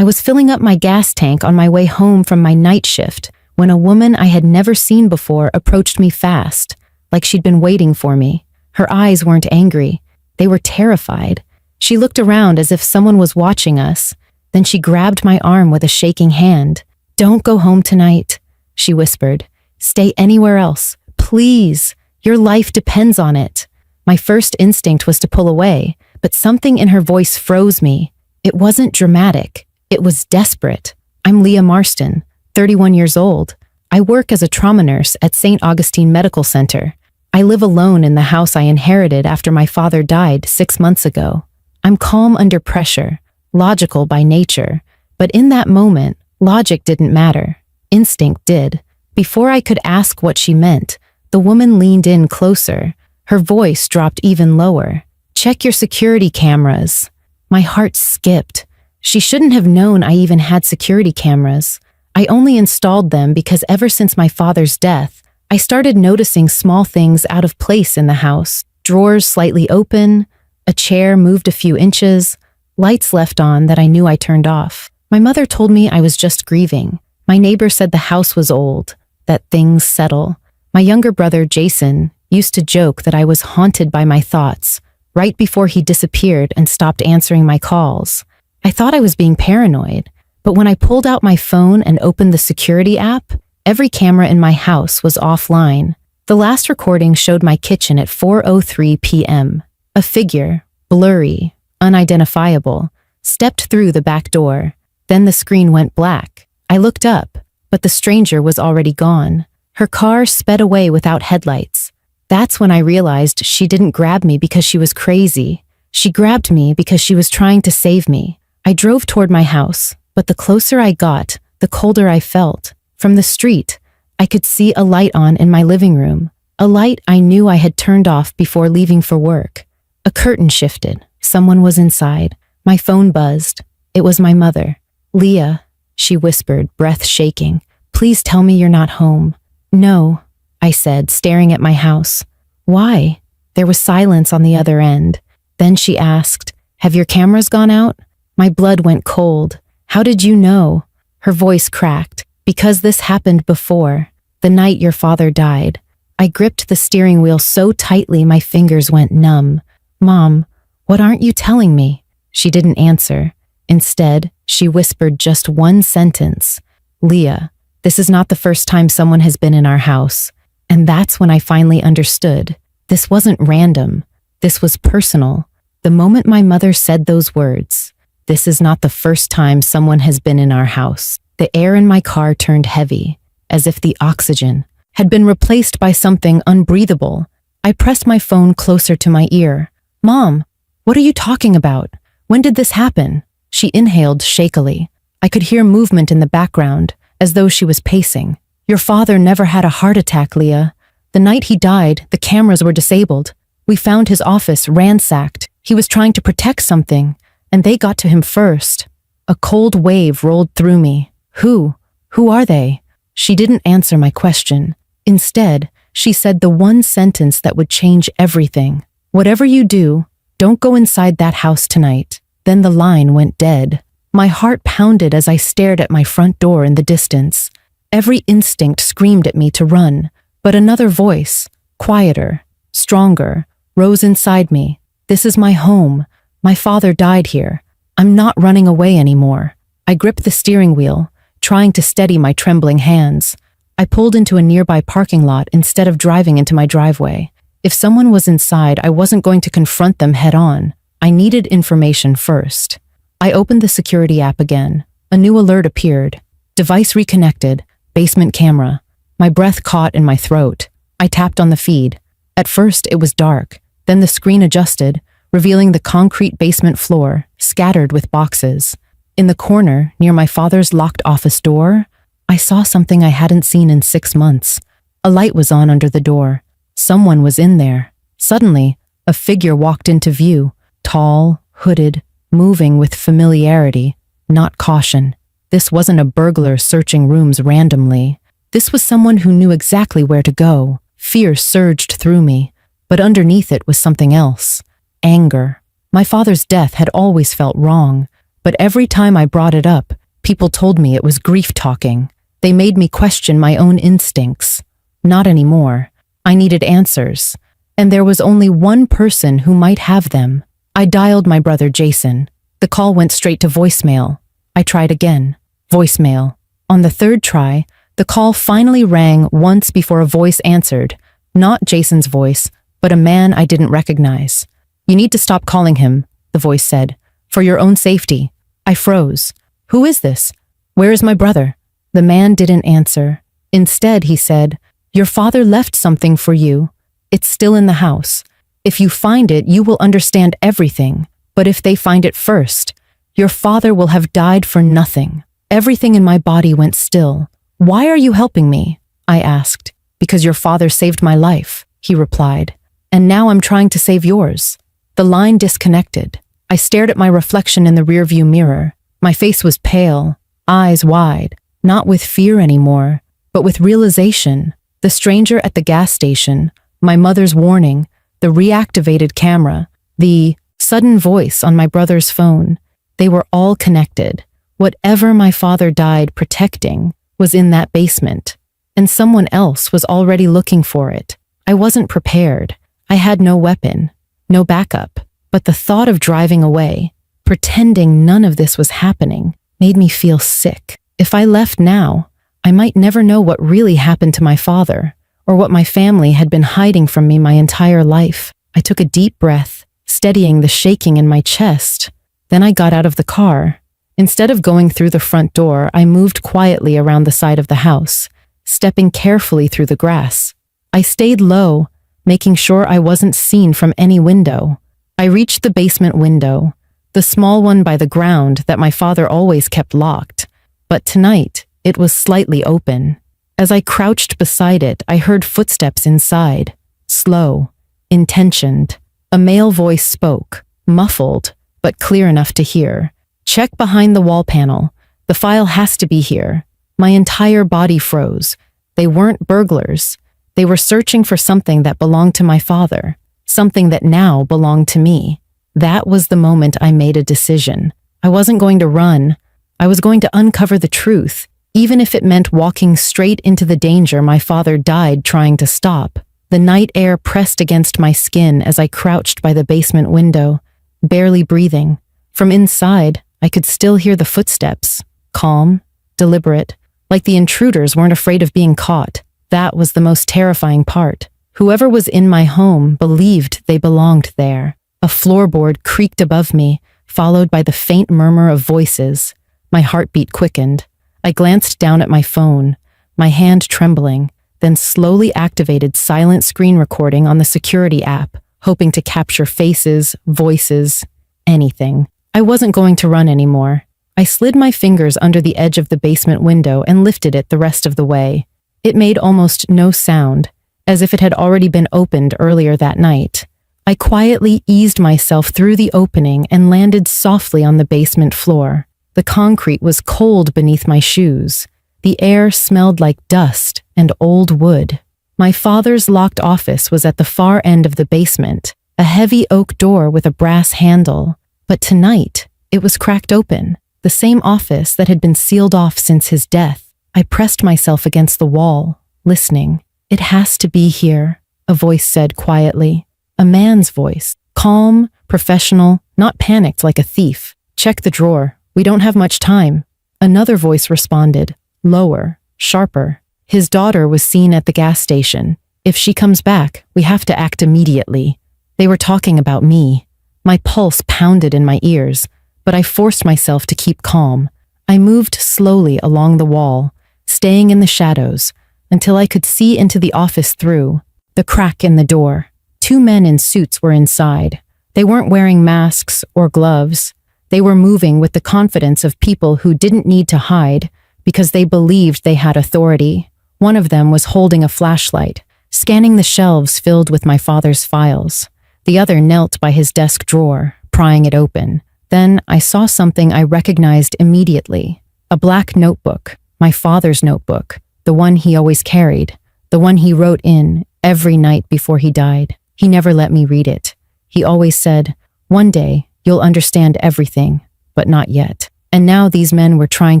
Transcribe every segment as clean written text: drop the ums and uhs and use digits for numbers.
I was filling up my gas tank on my way home from my night shift when a woman I had never seen before approached me fast, like she'd been waiting for me. Her eyes weren't angry. They were terrified. She looked around as if someone was watching us. Then she grabbed my arm with a shaking hand. "Don't go home tonight," she whispered. "Stay anywhere else. Please. Your life depends on it." My first instinct was to pull away, but something in her voice froze me. It wasn't dramatic. It was desperate. "I'm Leah Marston, 31 years old. I work as a trauma nurse at St. Augustine Medical Center. I live alone in the house I inherited after my father died 6 months ago. I'm calm under pressure, logical by nature, but in that moment, logic didn't matter. Instinct did." Before I could ask what she meant, the woman leaned in closer. Her voice dropped even lower. "Check your security cameras." My heart skipped. She shouldn't have known I even had security cameras. I only installed them because ever since my father's death, I started noticing small things out of place in the house. Drawers slightly open, a chair moved a few inches, lights left on that I knew I turned off. My mother told me I was just grieving. My neighbor said the house was old, that things settle. My younger brother, Jason, used to joke that I was haunted by my thoughts right before he disappeared and stopped answering my calls. I thought I was being paranoid, but when I pulled out my phone and opened the security app, every camera in my house was offline. The last recording showed my kitchen at 4:03 p.m. A figure, blurry, unidentifiable, stepped through the back door. Then the screen went black. I looked up, but the stranger was already gone. Her car sped away without headlights. That's when I realized she didn't grab me because she was crazy. She grabbed me because she was trying to save me. I drove toward my house, but the closer I got, the colder I felt. From the street, I could see a light on in my living room, a light I knew I had turned off before leaving for work. A curtain shifted. Someone was inside. My phone buzzed. It was my mother. "Leah," she whispered, breath shaking. "Please tell me you're not home." "No," I said, staring at my house. "Why?" There was silence on the other end. Then she asked, "Have your cameras gone out?" My blood went cold. "How did you know?" Her voice cracked. "Because this happened before, the night your father died." I gripped the steering wheel so tightly my fingers went numb. "Mom, what aren't you telling me?" She didn't answer. Instead, she whispered just one sentence. "Leah, this is not the first time someone has been in our house." And that's when I finally understood. This wasn't random. This was personal. The moment my mother said those words, "This is not the first time someone has been in our house," the air in my car turned heavy, as if the oxygen had been replaced by something unbreathable. I pressed my phone closer to my ear. "Mom, what are you talking about? When did this happen?" She inhaled shakily. I could hear movement in the background, as though she was pacing. "Your father never had a heart attack, Leah. The night he died, the cameras were disabled. We found his office ransacked. He was trying to protect something, and they got to him first." A cold wave rolled through me. Who? Who are they?" She didn't answer my question. Instead, she said the one sentence that would change everything. "Whatever you do, don't go inside that house tonight." Then the line went dead. My heart pounded as I stared at my front door in the distance. Every instinct screamed at me to run, but another voice, quieter, stronger, rose inside me. "This is my home. My father died here. I'm not running away anymore." I gripped the steering wheel, trying to steady my trembling hands. I pulled into a nearby parking lot instead of driving into my driveway. If someone was inside, I wasn't going to confront them head on. I needed information first. I opened the security app again. A new alert appeared. "Device reconnected. Basement camera." My breath caught in my throat. I tapped on the feed. At first, it was dark. Then the screen adjusted, revealing the concrete basement floor, scattered with boxes. In the corner, near my father's locked office door, I saw something I hadn't seen in 6 months. A light was on under the door. Someone was in there. Suddenly, a figure walked into view, tall, hooded, moving with familiarity, not caution. This wasn't a burglar searching rooms randomly. This was someone who knew exactly where to go. Fear surged through me, but underneath it was something else. Anger. My father's death had always felt wrong, But every time I brought it up, people told me it was grief talking. They made me question my own instincts. Not anymore. I needed answers. And there was only one person who might have them. I dialed my brother Jason. The call went straight to voicemail. I tried again. Voicemail. On the third try, the call finally rang once before a voice answered. Not Jason's voice, but a man I didn't recognize. "You need to stop calling him," the voice said. "For your own safety." I froze. "Who is this? Where is my brother?" The man didn't answer. Instead, he said, "Your father left something for you. It's still in the house. If you find it, you will understand everything. But if they find it first, your father will have died for nothing." Everything in my body went still. "Why are you helping me?" I asked. "Because your father saved my life," he replied. "And now I'm trying to save yours." The line disconnected. I stared at my reflection in the rearview mirror. My face was pale, eyes wide, not with fear anymore, but with realization. The stranger at the gas station, my mother's warning, the reactivated camera, the sudden voice on my brother's phone, they were all connected. Whatever my father died protecting was in that basement, and someone else was already looking for it. I wasn't prepared. I had no weapon, no backup, but the thought of driving away, pretending none of this was happening, made me feel sick. If I left now, I might never know what really happened to my father, or what my family had been hiding from me my entire life. I took a deep breath, steadying the shaking in my chest. Then I got out of the car. Instead of going through the front door, I moved quietly around the side of the house, stepping carefully through the grass. I stayed low, making sure I wasn't seen from any window. I reached the basement window, the small one by the ground that my father always kept locked. But tonight, it was slightly open. As I crouched beside it, I heard footsteps inside, slow, intentioned. A male voice spoke, muffled, but clear enough to hear. "Check behind the wall panel. The file has to be here." My entire body froze. They weren't burglars. They were searching for something that belonged to my father, something that now belonged to me. That was the moment I made a decision. I wasn't going to run. I was going to uncover the truth, even if it meant walking straight into the danger my father died trying to stop. The night air pressed against my skin as I crouched by the basement window, barely breathing. From inside, I could still hear the footsteps, calm, deliberate, like the intruders weren't afraid of being caught. That was the most terrifying part. Whoever was in my home believed they belonged there. A floorboard creaked above me, followed by the faint murmur of voices. My heartbeat quickened. I glanced down at my phone, my hand trembling, then slowly activated silent screen recording on the security app, hoping to capture faces, voices, anything. I wasn't going to run anymore. I slid my fingers under the edge of the basement window and lifted it the rest of the way. It made almost no sound, as if it had already been opened earlier that night. I quietly eased myself through the opening and landed softly on the basement floor. The concrete was cold beneath my shoes. The air smelled like dust and old wood. My father's locked office was at the far end of the basement, a heavy oak door with a brass handle. But tonight, it was cracked open, the same office that had been sealed off since his death. I pressed myself against the wall, listening. "It has to be here," a voice said quietly. A man's voice, calm, professional, not panicked like a thief. "Check the drawer. We don't have much time." Another voice responded, lower, sharper. "His daughter was seen at the gas station. If she comes back, we have to act immediately." They were talking about me. My pulse pounded in my ears, but I forced myself to keep calm. I moved slowly along the wall, staying in the shadows, until I could see into the office through the crack in the door. 2 men in suits were inside. They weren't wearing masks or gloves. They were moving with the confidence of people who didn't need to hide because they believed they had authority. One of them was holding a flashlight, scanning the shelves filled with my father's files. The other knelt by his desk drawer, prying it open. Then I saw something I recognized immediately. A black notebook, my father's notebook, the one he always carried, the one he wrote in every night before he died. He never let me read it. He always said, "One day, you'll understand everything, but not yet. And now these men were trying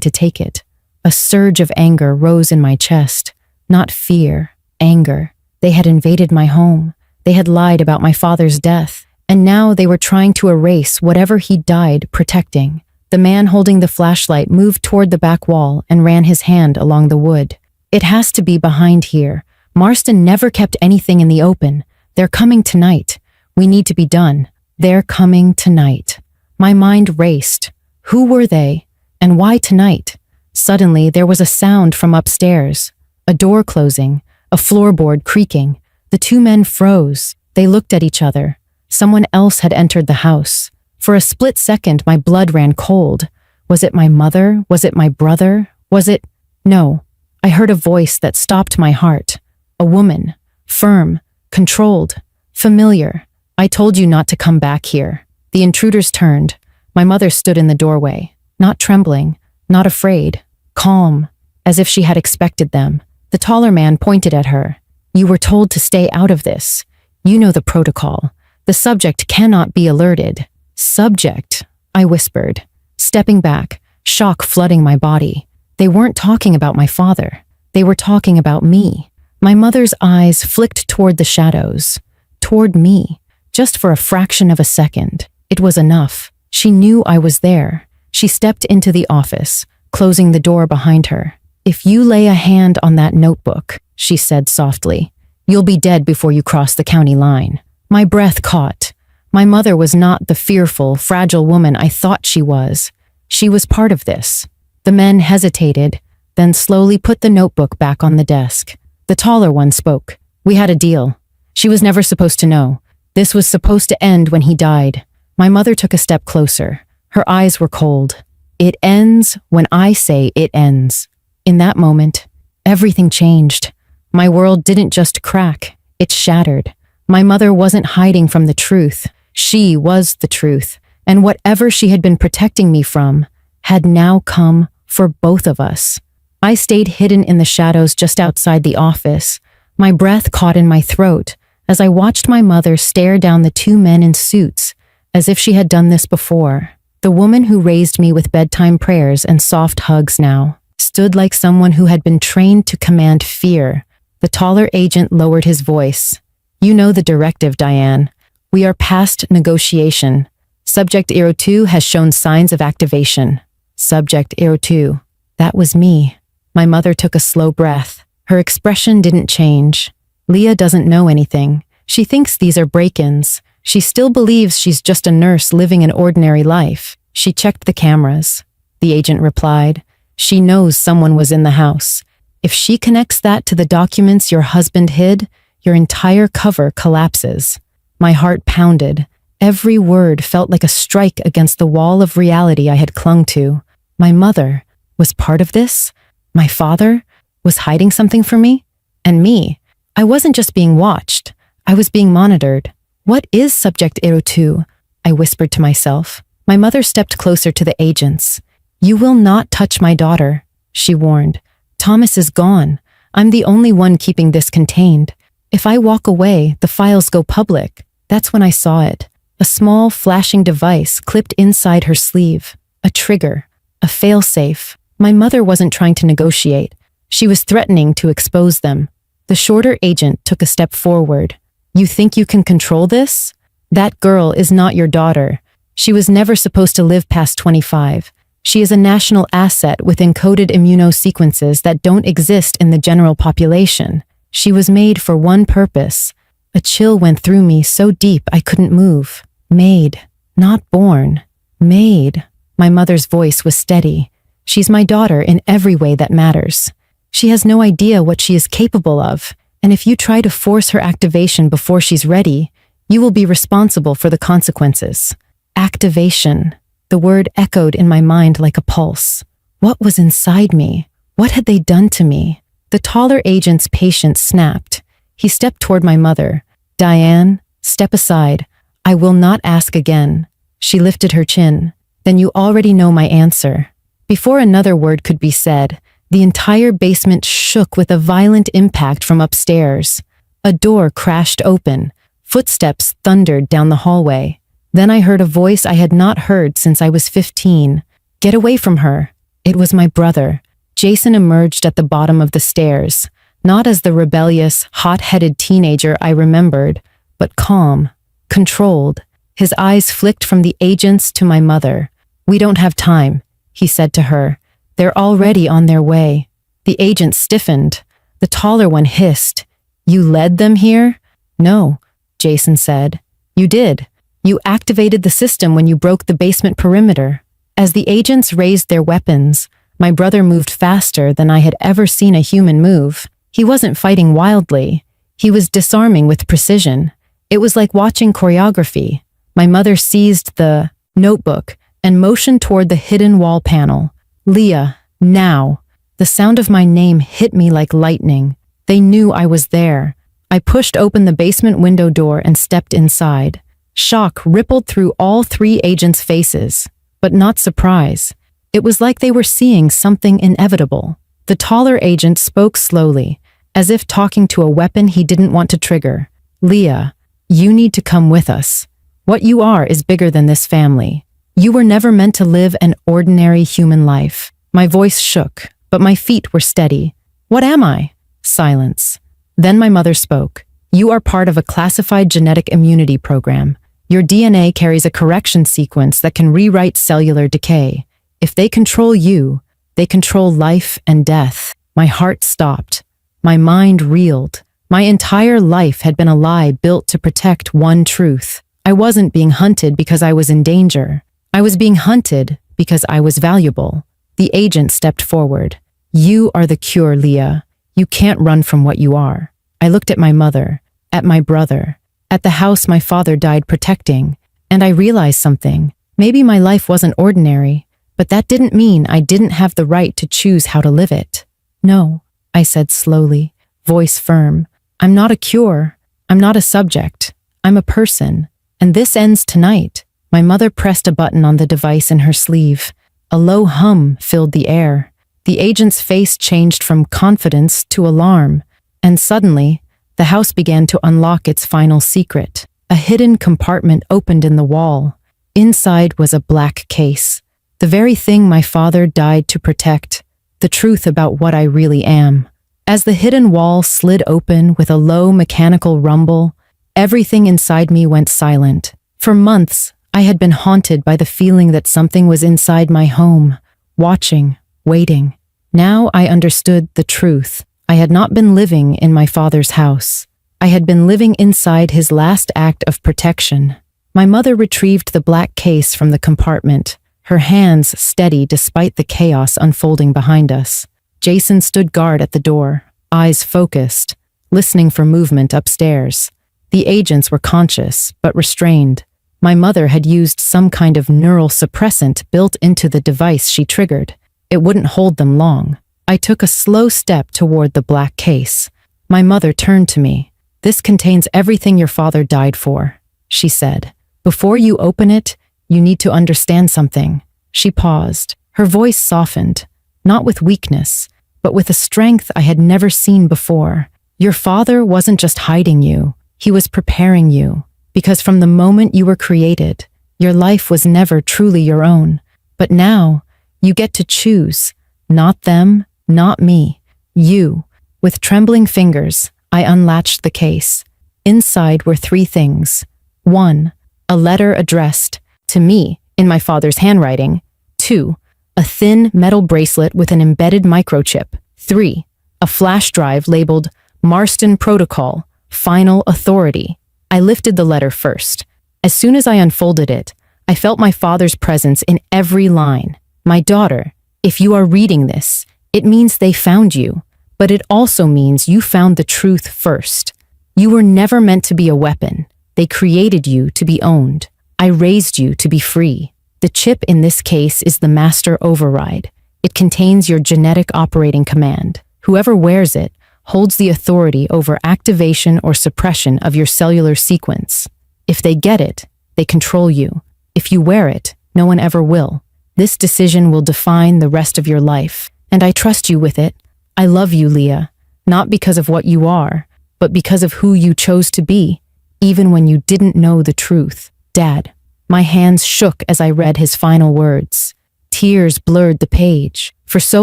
to take it. A surge of anger rose in my chest. Not fear, anger. They had invaded my home. They had lied about my father's death. And now they were trying to erase whatever he died protecting. The man holding the flashlight moved toward the back wall and ran his hand along the wood. It has to be behind here. Marston never kept anything in the open. They're coming tonight. We need to be done. They're coming tonight. My mind raced. Who were they? And why tonight? Suddenly, there was a sound from upstairs. A door closing, a floorboard creaking. The two men froze. They looked at each other. Someone else had entered the house. For a split second, my blood ran cold. Was it my mother? Was it my brother? Was it? No. I heard a voice that stopped my heart. A woman. Firm. Controlled. Familiar. I told you not to come back here. The intruders turned. My mother stood in the doorway. Not trembling. Not afraid. Calm. As if she had expected them. The taller man pointed at her. You were told to stay out of this. You know the protocol. The subject cannot be alerted. Subject, I whispered, stepping back, shock flooding my body. They weren't talking about my father. They were talking about me. My mother's eyes flicked toward the shadows, toward me, just for a fraction of a second. It was enough. She knew I was there. She stepped into the office, closing the door behind her. If you lay a hand on that notebook, she said softly, you'll be dead before you cross the county line. My breath caught. My mother was not the fearful, fragile woman I thought she was. She was part of this. The men hesitated, then slowly put the notebook back on the desk. The taller one spoke. We had a deal. She was never supposed to know. This was supposed to end when he died. My mother took a step closer. Her eyes were cold. It ends when I say it ends. In that moment, everything changed. My world didn't just crack, it shattered. My mother wasn't hiding from the truth. She was the truth, and whatever she had been protecting me from had now come for both of us. I stayed hidden in the shadows just outside the office. My breath caught in my throat as I watched my mother stare down the two men in suits, as if she had done this before. The woman who raised me with bedtime prayers and soft hugs now stood like someone who had been trained to command fear. The taller agent lowered his voice. You know the directive, Diane. We are past negotiation. Subject 02 has shown signs of activation. Subject 02. That was me. My mother took a slow breath. Her expression didn't change. Leah doesn't know anything. She thinks these are break-ins. She still believes she's just a nurse living an ordinary life. She checked the cameras. The agent replied. She knows someone was in the house. If she connects that to the documents your husband hid, your entire cover collapses. My heart pounded. Every word felt like a strike against the wall of reality I had clung to. My mother was part of this? My father was hiding something from me? And me? I wasn't just being watched. I was being monitored. What is Subject 02? I whispered to myself. My mother stepped closer to the agents. You will not touch my daughter, she warned. Thomas is gone. I'm the only one keeping this contained. If I walk away, the files go public. That's when I saw it. A small, flashing device clipped inside her sleeve. A trigger. A failsafe. My mother wasn't trying to negotiate. She was threatening to expose them. The shorter agent took a step forward. You think you can control this? That girl is not your daughter. She was never supposed to live past 25. She is a national asset with encoded immunosequences that don't exist in the general population. She was made for one purpose. A chill went through me so deep I couldn't move. Made, not born. Made. My mother's voice was steady. She's my daughter in every way that matters. She has no idea what she is capable of, and if you try to force her activation before she's ready, you will be responsible for the consequences. Activation. The word echoed in my mind like a pulse. What was inside me? What had they done to me? The taller agent's patience snapped. He stepped toward my mother. Diane, step aside. I will not ask again. She lifted her chin. Then you already know my answer. Before another word could be said, the entire basement shook with a violent impact from upstairs. A door crashed open. Footsteps thundered down the hallway. Then I heard a voice I had not heard since I was 15. Get away from her. It was my brother. Jason emerged at the bottom of the stairs, not as the rebellious, hot-headed teenager I remembered, but calm, controlled. His eyes flicked from the agents to my mother. We don't have time, he said to her. They're already on their way. The agent stiffened. The taller one hissed. You led them here? No, Jason said. You did. You activated the system when you broke the basement perimeter. As the agents raised their weapons, my brother moved faster than I had ever seen a human move. He wasn't fighting wildly. He was disarming with precision. It was like watching choreography. My mother seized the notebook and motioned toward the hidden wall panel. Leah, now. The sound of my name hit me like lightning. They knew I was there. I pushed open the basement window door and stepped inside. Shock rippled through all three agents' faces, but not surprise. It was like they were seeing something inevitable. The taller agent spoke slowly, as if talking to a weapon he didn't want to trigger. Leah, you need to come with us. What you are is bigger than this family. You were never meant to live an ordinary human life. My voice shook, but my feet were steady. What am I? Silence. Then my mother spoke. You are part of a classified genetic immunity program. Your DNA carries a correction sequence that can rewrite cellular decay. If they control you, they control life and death. My heart stopped. My mind reeled. My entire life had been a lie built to protect one truth. I wasn't being hunted because I was in danger. I was being hunted because I was valuable. The agent stepped forward. You are the cure, Leah. You can't run from what you are. I looked at my mother, at my brother, at the house my father died protecting, and I realized something. Maybe my life wasn't ordinary, but that didn't mean I didn't have the right to choose how to live it. No, I said slowly, voice firm. I'm not a cure. I'm not a subject. I'm a person. And this ends tonight. My mother pressed a button on the device in her sleeve. A low hum filled the air. The agent's face changed from confidence to alarm, and suddenly, the house began to unlock its final secret. A hidden compartment opened in the wall. Inside was a black case. The very thing my father died to protect. The truth about what I really am. As the hidden wall slid open with a low mechanical rumble, everything inside me went silent. For months, I had been haunted by the feeling that something was inside my home, watching, waiting. Now I understood the truth. I had not been living in my father's house. I had been living inside his last act of protection. My mother retrieved the black case from the compartment, her hands steady despite the chaos unfolding behind us. Jason stood guard at the door, eyes focused, listening for movement upstairs. The agents were conscious, but restrained. My mother had used some kind of neural suppressant built into the device she triggered. It wouldn't hold them long. I took a slow step toward the black case. My mother turned to me. This contains everything your father died for, she said. Before you open it, you need to understand something. She paused. Her voice softened, not with weakness, but with a strength I had never seen before. Your father wasn't just hiding you. He was preparing you. Because from the moment you were created, your life was never truly your own. But now, you get to choose. Not them, not me. You. With trembling fingers, I unlatched the case. Inside were three things. 1. A letter addressed to me in my father's handwriting. 2. A thin metal bracelet with an embedded microchip. 3. A flash drive labeled Marston Protocol, Final Authority. I lifted the letter first. As soon as I unfolded it, I felt my father's presence in every line. My daughter, if you are reading this, it means they found you, but it also means you found the truth first. You were never meant to be a weapon. They created you to be owned. I raised you to be free. The chip in this case is the master override. It contains your genetic operating command. Whoever wears it holds the authority over activation or suppression of your cellular sequence. If they get it, they control you. If you wear it, no one ever will. This decision will define the rest of your life, and I trust you with it. I love you, Leah, not because of what you are, but because of who you chose to be, even when you didn't know the truth. Dad. My hands shook as I read his final words. Tears blurred the page. For so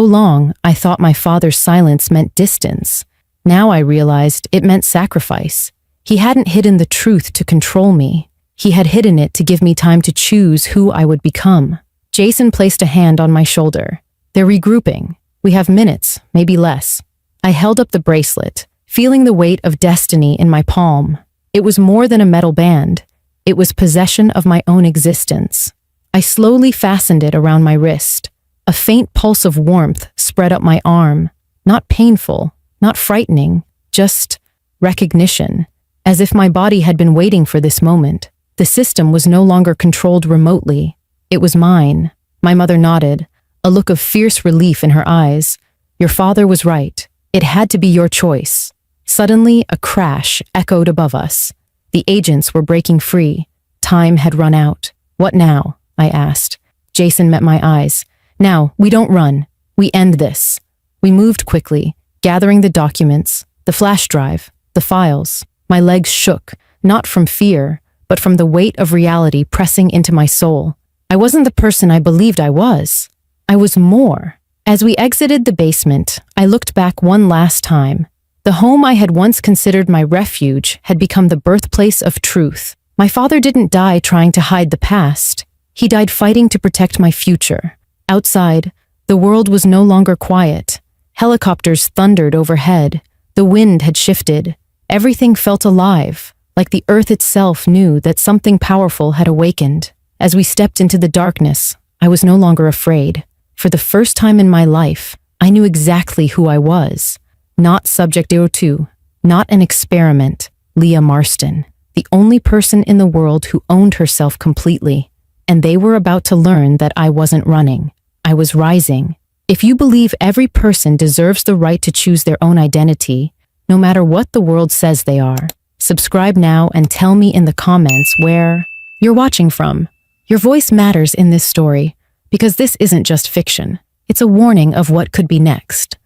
long, I thought my father's silence meant distance. Now I realized it meant sacrifice. He hadn't hidden the truth to control me. He had hidden it to give me time to choose who I would become. Jason placed a hand on my shoulder. They're regrouping. We have minutes, maybe less. I held up the bracelet, feeling the weight of destiny in my palm. It was more than a metal band. It was possession of my own existence. I slowly fastened it around my wrist. A faint pulse of warmth spread up my arm. Not painful, not frightening, just recognition. As if my body had been waiting for this moment. The system was no longer controlled remotely. It was mine. My mother nodded, a look of fierce relief in her eyes. Your father was right. It had to be your choice. Suddenly, a crash echoed above us. The agents were breaking free. Time had run out. What now? I asked. Jason met my eyes. Now, we don't run. We end this. We moved quickly, gathering the documents, the flash drive, the files. My legs shook, not from fear, but from the weight of reality pressing into my soul. I wasn't the person I believed I was. I was more. As we exited the basement, I looked back one last time. The home I had once considered my refuge had become the birthplace of truth. My father didn't die trying to hide the past. He died fighting to protect my future. Outside, the world was no longer quiet. Helicopters thundered overhead. The wind had shifted. Everything felt alive, like the earth itself knew that something powerful had awakened. As we stepped into the darkness, I was no longer afraid. For the first time in my life, I knew exactly who I was. Not Subject 02, not an experiment, Leah Marston, the only person in the world who owned herself completely. And they were about to learn that I wasn't running. I was rising. If you believe every person deserves the right to choose their own identity, no matter what the world says they are, subscribe now and tell me in the comments where you're watching from. Your voice matters in this story, because this isn't just fiction. It's a warning of what could be next.